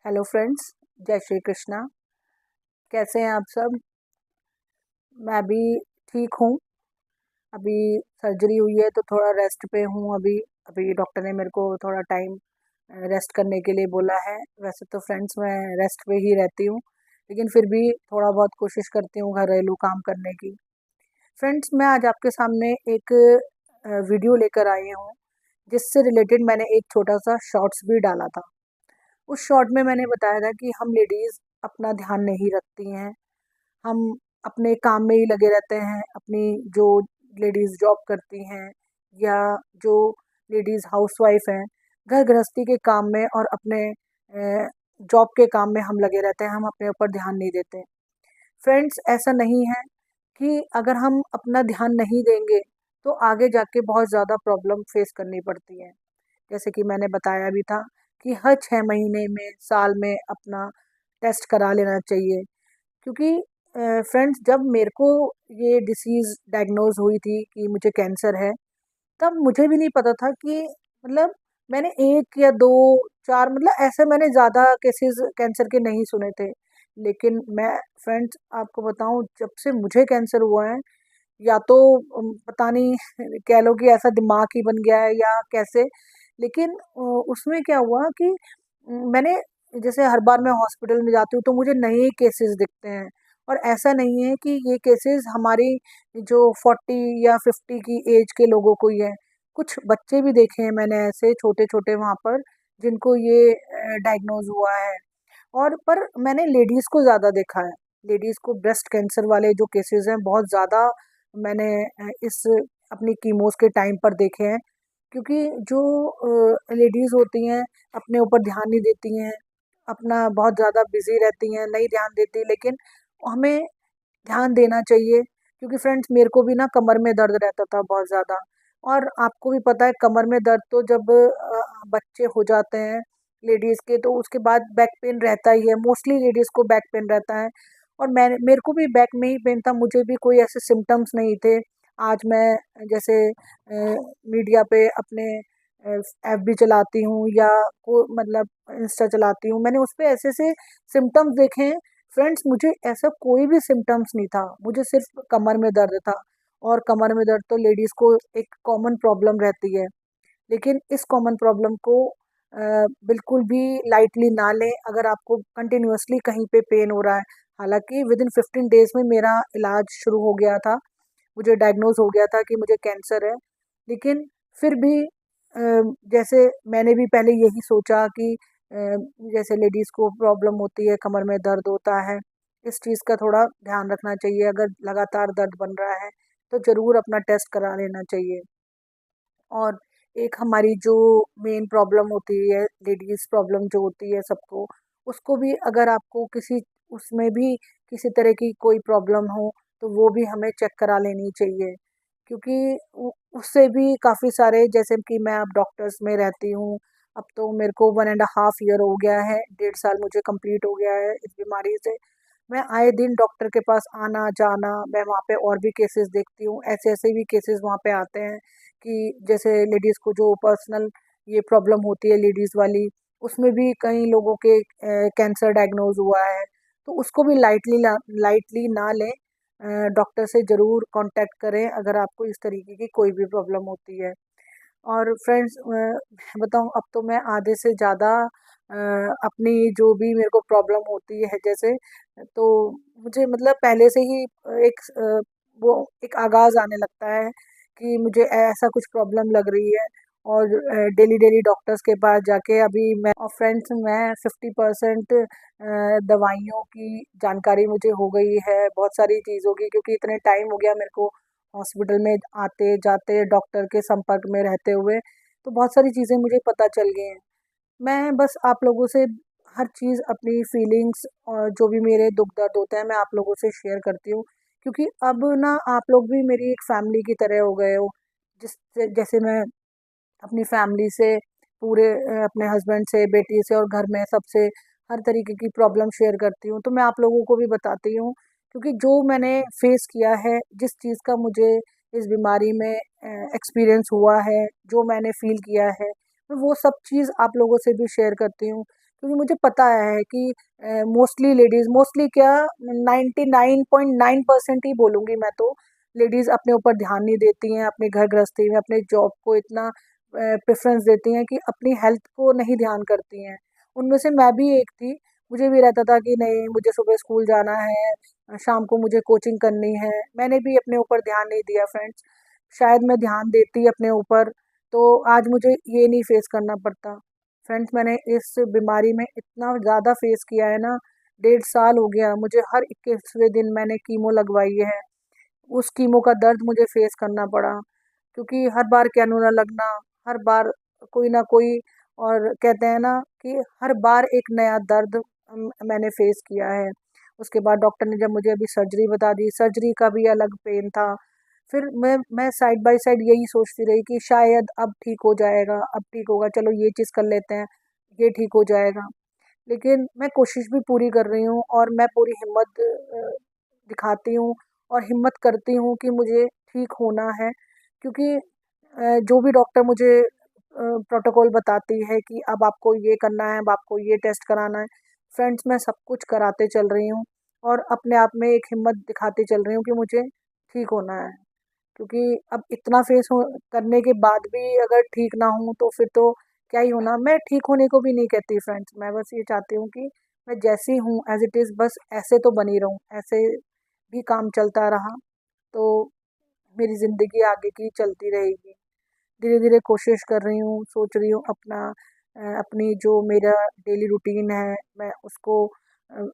Hello friends, जय श्री कृष्णा। कैसे हैं आप सब? मैं भी ठीक हूँ। अभी सर्जरी हुई है तो थोड़ा रेस्ट पे हूँ अभी। अभी डॉक्टर ने मेरे को थोड़ा टाइम रेस्ट करने के लिए बोला है। वैसे तो फ्रेंड्स मैं रेस्ट पे ही रहती हूँ, लेकिन फिर भी थोड़ा बहुत कोशिश करती हूँ घरेलू काम करने की। फ्रेंड्स, मैं आज आपके सामने एक वीडियो लेकर आई हूँ, जिससे रिलेटेड मैंने एक छोटा सा शॉर्ट्स भी डाला था। उस शॉर्ट में मैंने बताया था कि हम लेडीज़ अपना ध्यान नहीं रखती हैं। हम अपने काम में ही लगे रहते हैं। अपनी जो लेडीज़ जॉब करती हैं या जो लेडीज़ हाउसवाइफ हैं, घर गृहस्थी के काम में और अपने जॉब के काम में हम लगे रहते हैं। हम अपने ऊपर ध्यान नहीं देते। फ्रेंड्स, ऐसा नहीं है कि अगर हम अपना ध्यान नहीं देंगे तो आगे जाके बहुत ज़्यादा प्रॉब्लम फेस करनी पड़ती है। जैसे कि मैंने बताया भी था कि हर 6 महीने में, साल में अपना टेस्ट करा लेना चाहिए। क्योंकि फ्रेंड्स, जब मेरे को ये डिसीज़ डायग्नोज़ हुई थी कि मुझे कैंसर है, तब मुझे भी नहीं पता था कि मतलब मैंने 1 या 2, 4 मतलब ऐसे मैंने ज़्यादा केसेज़ कैंसर के नहीं सुने थे। लेकिन मैं फ्रेंड्स आपको बताऊँ, जब से मुझे कैंसर हुआ है, या तो पता नहीं कह लो कि ऐसा दिमाग ही बन गया है या कैसे, लेकिन उसमें क्या हुआ कि मैंने जैसे हर बार मैं हॉस्पिटल में जाती हूँ तो मुझे नए केसेस दिखते हैं। और ऐसा नहीं है कि ये केसेस हमारी जो 40 या 50 की एज के लोगों को ही है। कुछ बच्चे भी देखे हैं मैंने ऐसे छोटे-छोटे वहाँ पर, जिनको ये डायग्नोज़ हुआ है। और पर मैंने लेडीज़ को ज़्यादा देखा है। लेडीज़ को ब्रेस्ट कैंसर वाले जो केसेस हैं बहुत ज़्यादा मैंने इस अपनी कीमोस के टाइम पर देखे हैं। क्योंकि जो लेडीज़ होती हैं, अपने ऊपर ध्यान नहीं देती हैं, अपना बहुत ज़्यादा बिज़ी रहती हैं, नहीं ध्यान देती, लेकिन हमें ध्यान देना चाहिए। क्योंकि फ्रेंड्स, मेरे को भी ना कमर में दर्द रहता था बहुत ज़्यादा। और आपको भी पता है कमर में दर्द तो जब बच्चे हो जाते हैं लेडीज़ के, तो उसके बाद बैक पेन रहता ही है। मोस्टली लेडीज़ को बैक पेन रहता है। और मेरे को भी बैक में ही पेन था, मुझे भी कोई ऐसे सिम्पटम्स नहीं थे। आज मैं जैसे मीडिया पे अपने एफबी चलाती हूँ या को मतलब इंस्टा चलाती हूँ, मैंने उस पे ऐसे-ऐसे सिम्पटम्स देखे हैं। फ्रेंड्स, मुझे ऐसा कोई भी सिम्पटम्स नहीं था, मुझे सिर्फ़ कमर में दर्द था। और कमर में दर्द तो लेडीज़ को एक कॉमन प्रॉब्लम रहती है। लेकिन इस कॉमन प्रॉब्लम को बिल्कुल भी लाइटली ना लें। अगर आपको कंटिन्यूअसली कहीं पे पेन हो रहा है, हालाँकि विदिन 15 डेज़ में मेरा इलाज शुरू हो गया था, मुझे डायग्नोज़ हो गया था कि मुझे कैंसर है। लेकिन फिर भी जैसे मैंने भी पहले यही सोचा कि जैसे लेडीज़ को प्रॉब्लम होती है, कमर में दर्द होता है, इस चीज़ का थोड़ा ध्यान रखना चाहिए। अगर लगातार दर्द बन रहा है, तो ज़रूर अपना टेस्ट करा लेना चाहिए। और एक हमारी जो मेन प्रॉब्लम होती है, लेडीज़ प्रॉब्लम जो होती है सबको, उसको भी अगर आपको किसी उसमें भी किसी तरह की कोई प्रॉब्लम हो, तो वो भी हमें चेक करा लेनी चाहिए। क्योंकि उससे भी काफ़ी सारे, जैसे कि मैं अब डॉक्टर्स में रहती हूँ, अब तो मेरे को 1 एंड अ हाफ ईयर हो गया है, 1.5 साल मुझे कंप्लीट हो गया है इस बीमारी से। मैं आए दिन डॉक्टर के पास आना-जाना, मैं वहाँ पे और भी केसेज़ देखती हूँ, ऐसे-ऐसे भी केसेज़ वहाँ पे आते हैं कि जैसे लेडीज़ को जो पर्सनल ये प्रॉब्लम होती है लेडीज़ वाली, उसमें भी कई लोगों के कैंसर डायग्नोज़ हुआ है। तो उसको भी लाइटली ना लें। डॉक्टर से ज़रूर कॉन्टैक्ट करें अगर आपको इस तरीके की कोई भी प्रॉब्लम होती है। और फ्रेंड्स, बताऊँ, अब तो मैं आधे से ज़्यादा अपनी जो भी मेरे को प्रॉब्लम होती है जैसे, तो मुझे मतलब पहले से ही वो एक आगाज़ आने लगता है कि मुझे ऐसा कुछ प्रॉब्लम लग रही है। और डेली-डेली डॉक्टर्स के पास जाके अभी मैं, और फ्रेंड्स, मैं 50% दवाइयों की जानकारी मुझे हो गई है, बहुत सारी चीज़ों की, क्योंकि इतने टाइम हो गया मेरे को हॉस्पिटल में आते-जाते, डॉक्टर के संपर्क में रहते हुए, तो बहुत सारी चीज़ें मुझे पता चल गई हैं। मैं बस आप लोगों से हर चीज़, अपनी फीलिंग्स और जो भी मेरे दुःख-दर्द होते हैं, मैं आप लोगों से शेयर करती हूँ। क्योंकि अब ना आप लोग भी मेरी एक फैमिली की तरह हो गए हो। जैसे मैं अपनी फैमिली से, पूरे अपने हस्बैंड से, बेटी से और घर में सबसे हर तरीके की प्रॉब्लम शेयर करती हूँ, तो मैं आप लोगों को भी बताती हूँ। क्योंकि जो मैंने फेस किया है, जिस चीज़ का मुझे इस बीमारी में एक्सपीरियंस हुआ है, जो मैंने फ़ील किया है, मैं वो सब चीज़ आप लोगों से भी शेयर करती हूँ। क्योंकि मुझे पता है कि मोस्टली लेडीज़, मोस्टली क्या, 99.9% ही बोलूँगी मैं तो, लेडीज़ अपने ऊपर ध्यान नहीं देती हैं, अपने घर गृहस्थी में अपने जॉब को इतना प्रेफ़रेंस देती हैं कि अपनी हेल्थ को नहीं ध्यान करती हैं। उनमें से मैं भी एक थी, मुझे भी रहता था कि नहीं, मुझे सुबह स्कूल जाना है, शाम को मुझे कोचिंग करनी है। मैंने भी अपने ऊपर ध्यान नहीं दिया फ्रेंड्स। शायद मैं ध्यान देती अपने ऊपर तो आज मुझे ये नहीं फेस करना पड़ता। फ्रेंड्स, मैंने इस बीमारी में इतना ज़्यादा फेस किया है ना, 1.5 साल हो गया मुझे, हर 21वें दिन मैंने कीमो लगवाई है। उस कीमो का दर्द मुझे फेस करना पड़ा, क्योंकि हर बार कैनुला लगना, हर बार कोई ना कोई, और कहते हैं ना कि हर बार एक नया दर्द मैंने फेस किया है। उसके बाद डॉक्टर ने जब मुझे अभी सर्जरी बता दी, सर्जरी का भी अलग पेन था। फिर मैं साइड बाय साइड यही सोचती रही कि शायद अब ठीक हो जाएगा, अब ठीक होगा, चलो ये चीज़ कर लेते हैं, ये ठीक हो जाएगा। लेकिन मैं कोशिश भी पूरी कर रही हूँ और मैं पूरी हिम्मत दिखाती हूँ और हिम्मत करती हूँ कि मुझे ठीक होना है, क्योंकि जो भी डॉक्टर मुझे प्रोटोकॉल बताती है कि अब आपको ये करना है, अब आपको ये टेस्ट कराना है, फ्रेंड्स मैं सब कुछ कराते चल रही हूँ और अपने आप में एक हिम्मत दिखाती चल रही हूँ कि मुझे ठीक होना है। क्योंकि अब इतना फेस हो करने के बाद भी अगर ठीक ना हूँ तो फिर तो क्या ही होना। मैं ठीक होने को भी नहीं कहती फ्रेंड्स, मैं बस ये चाहती हूँ कि मैं जैसी हूँ एज इट इज़ बस ऐसे तो बनी रहूँ, ऐसे भी काम चलता रहा तो मेरी ज़िंदगी आगे की चलती रहेगी। धीरे धीरे कोशिश कर रही हूँ, सोच रही हूँ अपना अपनी जो मेरा डेली रूटीन है मैं उसको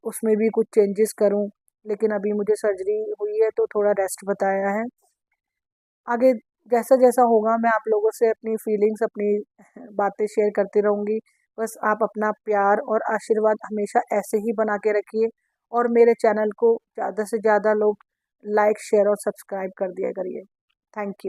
उसमें भी कुछ चेंजेस करूँ। लेकिन अभी मुझे सर्जरी हुई है तो थोड़ा रेस्ट बताया है। आगे जैसा जैसा होगा मैं आप लोगों से अपनी फीलिंग्स, अपनी बातें शेयर करती रहूँगी। बस आप अपना प्यार और आशीर्वाद हमेशा ऐसे ही बना के रखिए और मेरे चैनल को ज़्यादा से ज़्यादा लोग लाइक, शेयर और सब्सक्राइब कर दिया करिए। Thank you.